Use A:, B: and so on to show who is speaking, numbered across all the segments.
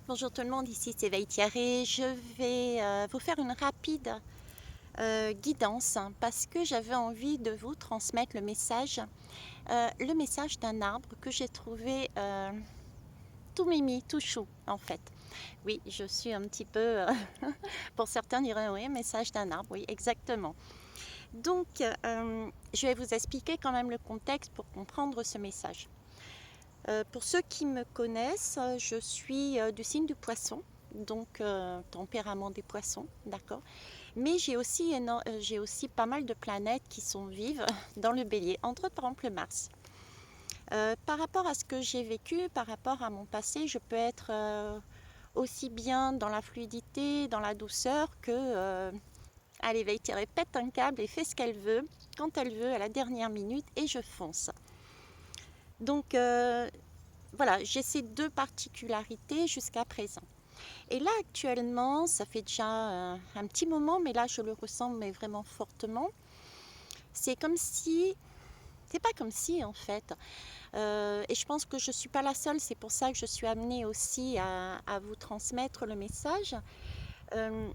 A: Bonjour tout le monde, ici c'est Vaïtiaré. Je vais vous faire une rapide guidance parce que j'avais envie de vous transmettre le message d'un arbre que j'ai trouvé tout mimi, tout chou en fait. Oui, je suis un petit peu, pour certains diraient oui, message d'un arbre, oui, exactement. Donc, je vais vous expliquer quand même le contexte pour comprendre ce message. Pour ceux qui me connaissent, je suis du signe du poisson, donc tempérament des poissons, d'accord. Mais j'ai aussi pas mal de planètes qui sont vives dans le bélier, entre autres par exemple le Mars. Par rapport à ce que j'ai vécu, par rapport à mon passé, je peux être aussi bien dans la fluidité, dans la douceur que allez, Veille pète un câble et fait ce qu'elle veut, quand elle veut, à la dernière minute, et je fonce. Donc voilà, j'ai ces deux particularités jusqu'à présent. Et là, actuellement, ça fait déjà un petit moment, mais là, je le ressens mais vraiment fortement. C'est comme si, c'est pas comme si en fait, et je pense que je ne suis pas la seule, c'est pour ça que je suis amenée aussi à vous transmettre le message. Euh,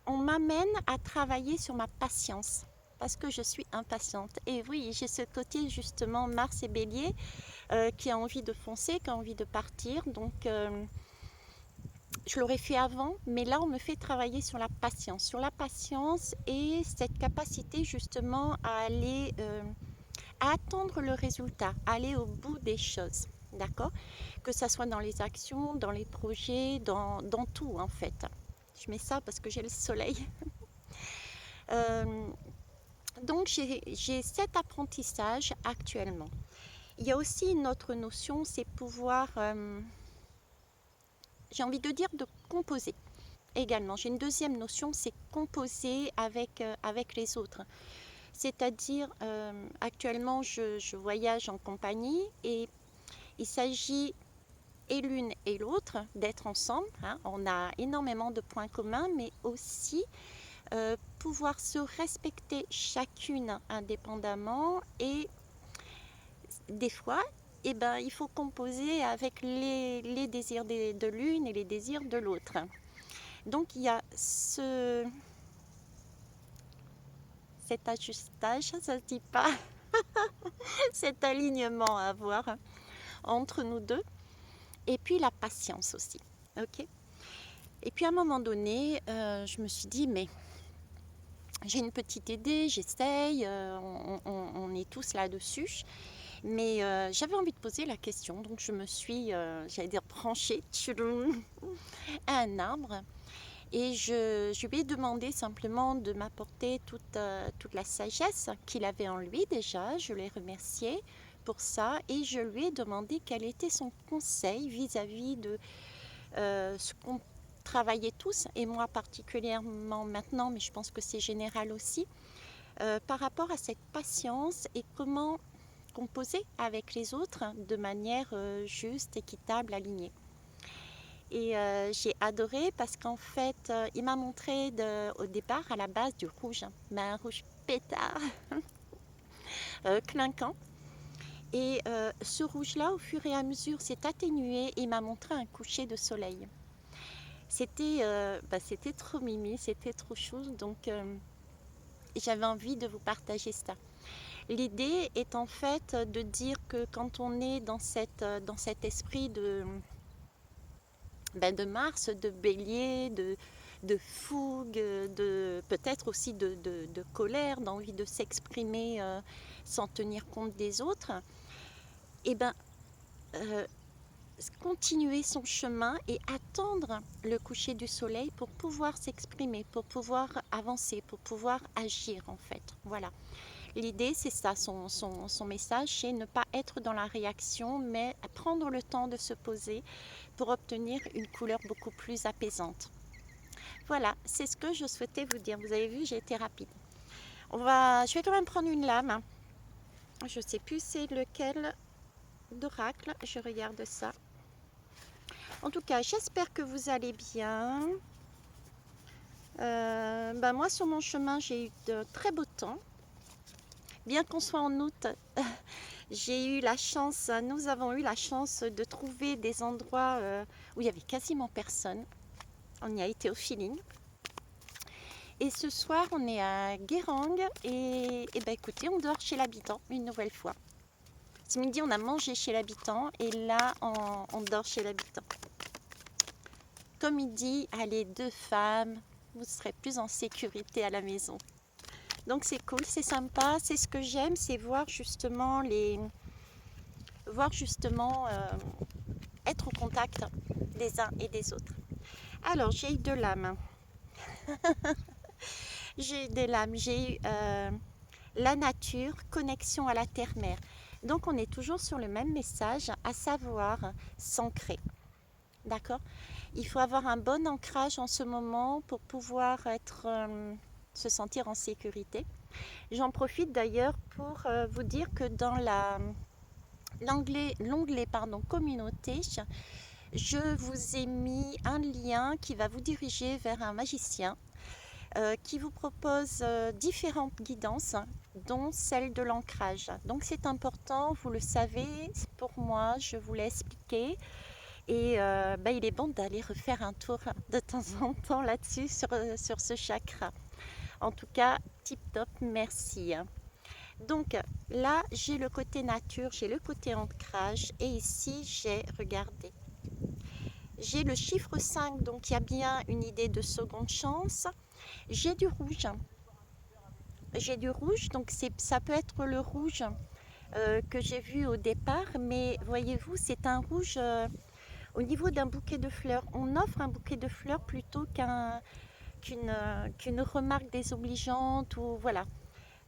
A: on m'amène à travailler sur ma patience. Parce que je suis impatiente. Et oui, j'ai ce côté justement Mars et Bélier qui a envie de foncer, qui a envie de partir. Donc, je l'aurais fait avant, mais là, on me fait travailler sur la patience et cette capacité justement à aller, à attendre le résultat, à aller au bout des choses, d'accord? Que ça soit dans les actions, dans les projets, dans tout en fait. Je mets ça parce que j'ai le soleil. Euh, donc, j'ai cet apprentissage actuellement. Il y a aussi une autre notion, c'est pouvoir, j'ai envie de dire, de composer. Également, j'ai une deuxième notion, c'est composer avec les autres. C'est-à-dire, actuellement, je voyage en compagnie et il s'agit et l'une et l'autre d'être ensemble, hein. On a énormément de points communs, mais aussi pouvoir se respecter chacune indépendamment et des fois, eh ben, il faut composer avec les désirs de l'une et les désirs de l'autre. Donc il y a cet ajustage, ça se dit pas, cet alignement à avoir entre nous deux. Et puis la patience aussi. Ok. Et puis à un moment donné, je me suis dit, mais j'ai une petite idée, j'essaye, on est tous là-dessus. Mais j'avais envie de poser la question, donc je me suis, j'allais dire, branchée à un arbre. Et je lui ai demandé simplement de m'apporter toute la sagesse qu'il avait en lui déjà. Je l'ai remercié pour ça et je lui ai demandé quel était son conseil vis-à-vis de ce qu'on travaillait tous, et moi particulièrement maintenant, mais je pense que c'est général aussi, par rapport à cette patience et comment composer avec les autres de manière juste, équitable, alignée. Et j'ai adoré parce qu'en fait, il m'a montré au départ, à la base, du rouge, mais un rouge pétard, clinquant. Et ce rouge-là, au fur et à mesure, s'est atténué et m'a montré un coucher de soleil. C'était trop mimi, c'était trop chou, donc j'avais envie de vous partager ça. L'idée est en fait de dire que quand on est dans cet esprit de Mars, de Bélier, de fougue, peut-être aussi de colère, d'envie de s'exprimer sans tenir compte des autres, et ben euh, continuer son chemin et attendre le coucher du soleil pour pouvoir s'exprimer, pour pouvoir avancer, pour pouvoir agir en fait. Voilà. L'idée, c'est ça, son message, c'est ne pas être dans la réaction, mais prendre le temps de se poser pour obtenir une couleur beaucoup plus apaisante. Voilà, c'est ce que je souhaitais vous dire. Vous avez vu, j'ai été rapide. Je vais quand même prendre une lame. Je ne sais plus c'est lequel d'oracle. Je regarde ça. En tout cas, j'espère que vous allez bien. Moi, sur mon chemin, j'ai eu de très beaux temps. Bien qu'on soit en août, J'ai eu la chance, nous avons eu la chance de trouver des endroits où il y avait quasiment personne. On y a été au feeling. Et ce soir, on est à Guérang et ben écoutez, on dort chez l'habitant une nouvelle fois. Ce midi, on a mangé chez l'habitant et là, on dort chez l'habitant. Comme il dit, allez, deux femmes, vous serez plus en sécurité à la maison. Donc c'est cool, c'est sympa, c'est ce que j'aime, c'est voir justement être au contact des uns et des autres. Alors j'ai eu de l'âme, j'ai eu des lames, j'ai eu la nature, connexion à la terre-mère. Donc on est toujours sur le même message, à savoir s'ancrer. D'accord? Il faut avoir un bon ancrage en ce moment pour pouvoir se sentir en sécurité. J'en profite d'ailleurs pour vous dire que dans l'onglet communauté, je vous ai mis un lien qui va vous diriger vers un magicien qui vous propose différentes guidances, dont celle de l'ancrage. Donc c'est important, vous le savez, pour moi, je vous l'ai expliqué. Et il est bon d'aller refaire un tour de temps en temps là-dessus, sur ce chakra. En tout cas, tip top, merci. Donc là, j'ai le côté nature, j'ai le côté ancrage. Et ici, regardez, j'ai le chiffre 5, donc il y a bien une idée de seconde chance. J'ai du rouge. J'ai du rouge, donc ça peut être le rouge que j'ai vu au départ, mais voyez-vous, c'est un rouge au niveau d'un bouquet de fleurs. On offre un bouquet de fleurs plutôt qu'une remarque désobligeante ou voilà.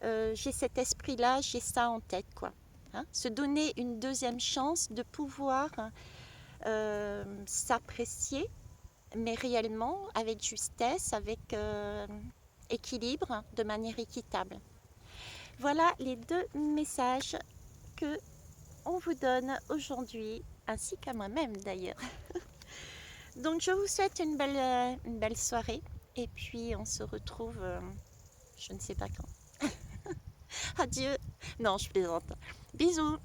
A: J'ai cet esprit-là, j'ai ça en tête, quoi. Hein. Se donner une deuxième chance de pouvoir s'apprécier, mais réellement avec justesse, avec équilibre, de manière équitable. Voilà les deux messages que on vous donne aujourd'hui, ainsi qu'à moi-même d'ailleurs. Donc je vous souhaite une belle soirée et puis on se retrouve, je ne sais pas quand. Adieu. Non, je plaisante. Bisous.